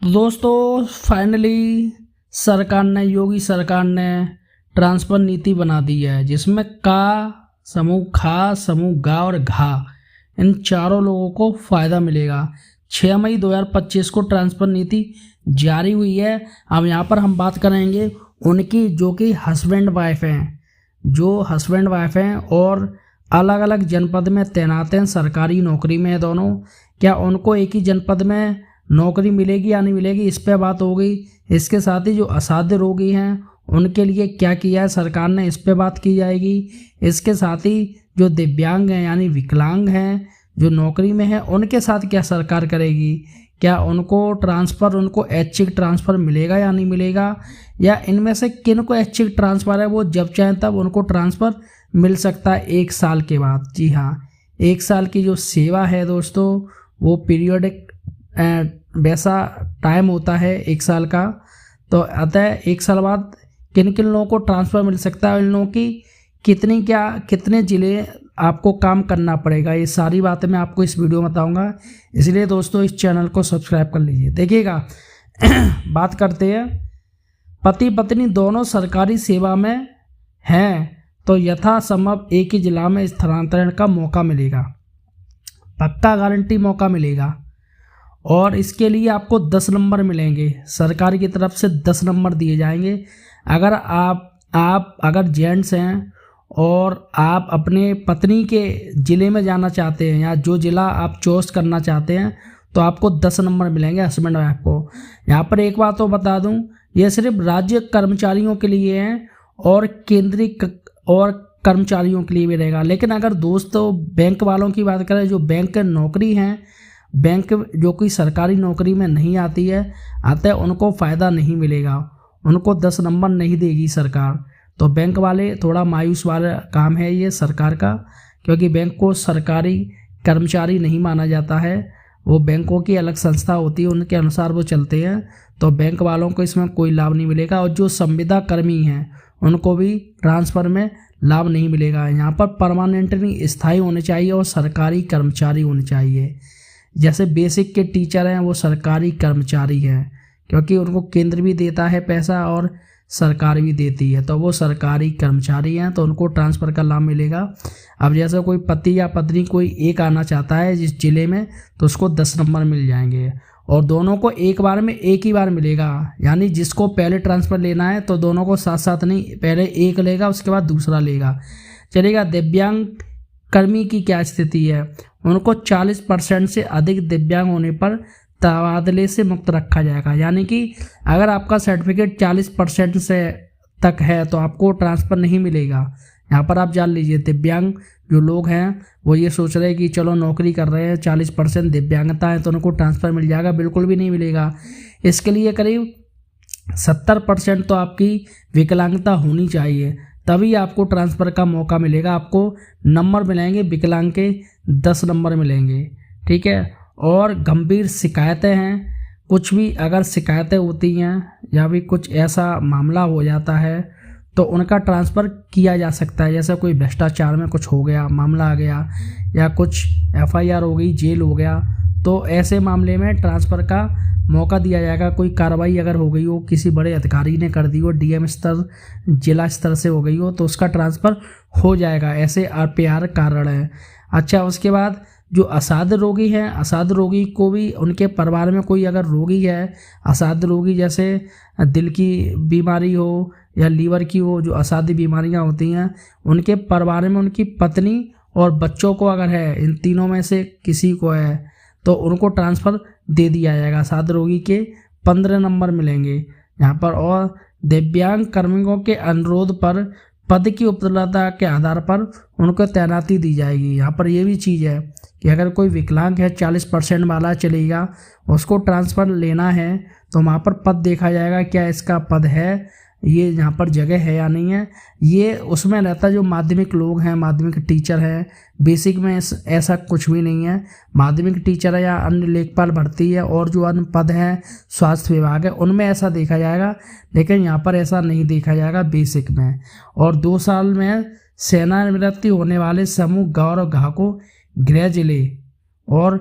तो दोस्तों फाइनली योगी सरकार ने ट्रांसफ़र नीति बना दी है, जिसमें का समूह खा, समूह गा और घा इन चारों लोगों को फ़ायदा मिलेगा। 6 मई 2025 को ट्रांसफ़र नीति जारी हुई है। अब यहाँ पर हम बात करेंगे उनकी जो कि हस्बैंड वाइफ हैं और अलग अलग जनपद में तैनात हैं, सरकारी नौकरी में है दोनों। क्या उनको एक ही जनपद में नौकरी मिलेगी या नहीं मिलेगी, इस पे बात हो गई। इसके साथ ही जो असाध्य रोगी हैं उनके लिए क्या किया है सरकार ने, इस पे बात की जाएगी। इसके साथ ही जो दिव्यांग हैं यानी विकलांग हैं जो नौकरी में हैं उनके साथ क्या सरकार करेगी, क्या उनको ऐच्छिक ट्रांसफ़र मिलेगा या नहीं मिलेगा, या इनमें से किन को ऐच्छिक ट्रांसफ़र है वो जब चाहें तब उनको ट्रांसफ़र मिल सकता है 1 साल के बाद। जी हाँ, 1 साल की जो सेवा है दोस्तों वो पीरियोडिक वैसा टाइम होता है 1 साल का। तो अतः 1 साल बाद किन किन लोगों को ट्रांसफ़र मिल सकता है, इन लोगों की कितने ज़िले आपको काम करना पड़ेगा, ये सारी बातें मैं आपको इस वीडियो में बताऊंगा। इसलिए दोस्तों इस चैनल को सब्सक्राइब कर लीजिए। देखिएगा बात करते हैं, पति पत्नी दोनों सरकारी सेवा में हैं तो यथासंभव एक ही जिला में स्थानांतरण का मौका मिलेगा, पक्का गारंटी मौका मिलेगा। और इसके लिए आपको 10 नंबर मिलेंगे, सरकार की तरफ से 10 नंबर दिए जाएंगे। अगर अगर जेंट्स हैं और आप अपने पत्नी के ज़िले में जाना चाहते हैं या जो ज़िला आप चॉइस करना चाहते हैं तो आपको 10 नंबर मिलेंगे हस्बैंड वाइफ को। यहाँ पर एक बात तो बता दूँ, ये सिर्फ राज्य कर्मचारियों के लिए है और केंद्रीय और कर्मचारियों के लिए भी रहेगा। लेकिन अगर दोस्तों बैंक वालों की बात करें, जो बैंक नौकरी हैं, बैंक जो कोई सरकारी नौकरी में नहीं आती है अतः उनको फ़ायदा नहीं मिलेगा, उनको 10 नंबर नहीं देगी सरकार। तो बैंक वाले थोड़ा मायूस वाला काम है ये सरकार का, क्योंकि बैंक को सरकारी कर्मचारी नहीं माना जाता है, वो बैंकों की अलग संस्था होती है, उनके अनुसार वो चलते हैं। तो बैंक वालों को इसमें कोई लाभ नहीं मिलेगा और जो संविदा कर्मी हैं उनको भी ट्रांसफ़र में लाभ नहीं मिलेगा। यहाँ पर परमानेंटली स्थायी होने चाहिए और सरकारी कर्मचारी होने चाहिए। जैसे बेसिक के टीचर हैं वो सरकारी कर्मचारी हैं, क्योंकि उनको केंद्र भी देता है पैसा और सरकार भी देती है, तो वो सरकारी कर्मचारी हैं तो उनको ट्रांसफ़र का लाभ मिलेगा। अब जैसे कोई पति या पत्नी कोई एक आना चाहता है जिस ज़िले में तो उसको 10 नंबर मिल जाएंगे और दोनों को एक ही बार मिलेगा। यानी जिसको पहले ट्रांसफ़र लेना है तो दोनों को साथ साथ नहीं, पहले एक लेगा उसके बाद दूसरा लेगा, चलेगा। दिव्यांग कर्मी की क्या स्थिति है, उनको 40% से अधिक दिव्यांग होने पर तबादले से मुक्त रखा जाएगा। यानी कि अगर आपका सर्टिफिकेट 40% से तक है तो आपको ट्रांसफ़र नहीं मिलेगा। यहाँ पर आप जान लीजिए, दिव्यांग जो लोग हैं वो ये सोच रहे हैं कि चलो नौकरी कर रहे हैं, 40% दिव्यांगता है तो उनको ट्रांसफ़र मिल जाएगा, बिल्कुल भी नहीं मिलेगा। इसके लिए करीब 70% तो आपकी विकलांगता होनी चाहिए, तभी आपको ट्रांसफ़र का मौका मिलेगा। आपको नंबर मिलेंगे, विकलांग के 10 नंबर मिलेंगे, ठीक है। और गंभीर शिकायतें हैं, कुछ भी अगर शिकायतें होती हैं या भी कुछ ऐसा मामला हो जाता है तो उनका ट्रांसफ़र किया जा सकता है। जैसे कोई भ्रष्टाचार में कुछ हो गया, मामला आ गया, या कुछ FIR हो गई, जेल हो गया, तो ऐसे मामले में ट्रांसफ़र का मौका दिया जाएगा। कोई कार्रवाई अगर हो गई हो, किसी बड़े अधिकारी ने कर दी हो, DM स्तर, जिला स्तर से हो गई हो, तो उसका ट्रांसफ़र हो जाएगा। ऐसे RPR कारण है। अच्छा, उसके बाद जो असाध्य रोगी हैं, असाध्य रोगी को भी उनके परिवार में कोई अगर रोगी है, असाध्य रोगी जैसे दिल की बीमारी हो या लीवर की हो, जो असाध्य बीमारियां होती हैं, उनके परिवार में उनकी पत्नी और बच्चों को अगर है, इन तीनों में से किसी को है तो उनको ट्रांसफ़र दे दिया जाएगा। असाध्य रोगी के 15 नंबर मिलेंगे यहाँ पर। और दिव्यांग कर्मियों के अनुरोध पर पद की उपलब्धता के आधार पर उनको तैनाती दी जाएगी। यहाँ पर ये भी चीज़ है कि अगर कोई विकलांग है, 40% वाला चलेगा, उसको ट्रांसफ़र लेना है तो वहाँ पर पद देखा जाएगा, क्या इसका पद है, ये यहाँ पर जगह है या नहीं है। ये उसमें रहता है जो माध्यमिक लोग हैं, माध्यमिक टीचर हैं। बेसिक में ऐसा कुछ भी नहीं है, माध्यमिक टीचर है या अन्य लेखपाल भर्ती है और जो अन्य पद हैं स्वास्थ्य विभाग है उनमें ऐसा देखा जाएगा, लेकिन यहाँ पर ऐसा नहीं देखा जाएगा बेसिक में। और 2 साल में सेवानिवृत्ति होने वाले समूह ग और घ को गृह जिले और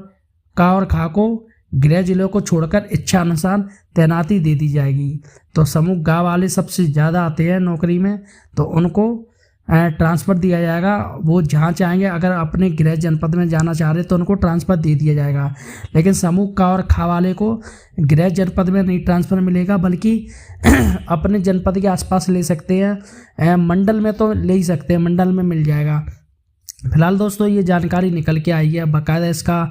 का और खा को गृह जिलों को छोड़कर इच्छानुसार तैनाती दे दी जाएगी। तो समूह ग वाले सबसे ज़्यादा आते हैं नौकरी में, तो उनको ट्रांसफ़र दिया जाएगा। वो जहाँ चाहेंगे, अगर अपने गृह जनपद में जाना चाह रहे तो उनको ट्रांसफ़र दे दिया जाएगा। लेकिन समूह क और ख वाले को गृह जनपद में नहीं ट्रांसफ़र मिलेगा, बल्कि अपने जनपद के आसपास ले सकते हैं। मंडल में तो ले ही सकते हैं, मंडल में मिल जाएगा। फिलहाल दोस्तों ये जानकारी निकल के आई है, बाकायदा इसका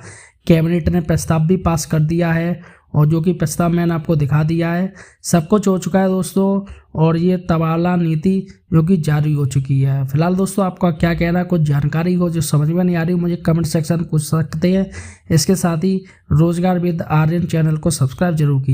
कैबिनेट ने प्रस्ताव भी पास कर दिया है, और जो कि प्रस्ताव मैंने आपको दिखा दिया है। सब कुछ हो चुका है दोस्तों, और ये तबादला नीति जो कि जारी हो चुकी है। फिलहाल दोस्तों आपका क्या कहना है? कुछ जानकारी हो जो समझ में नहीं आ रही, मुझे कमेंट सेक्शन में पूछ सकते हैं। इसके साथ ही रोजगार विद आर्यन चैनल को सब्सक्राइब जरूर कीजिए।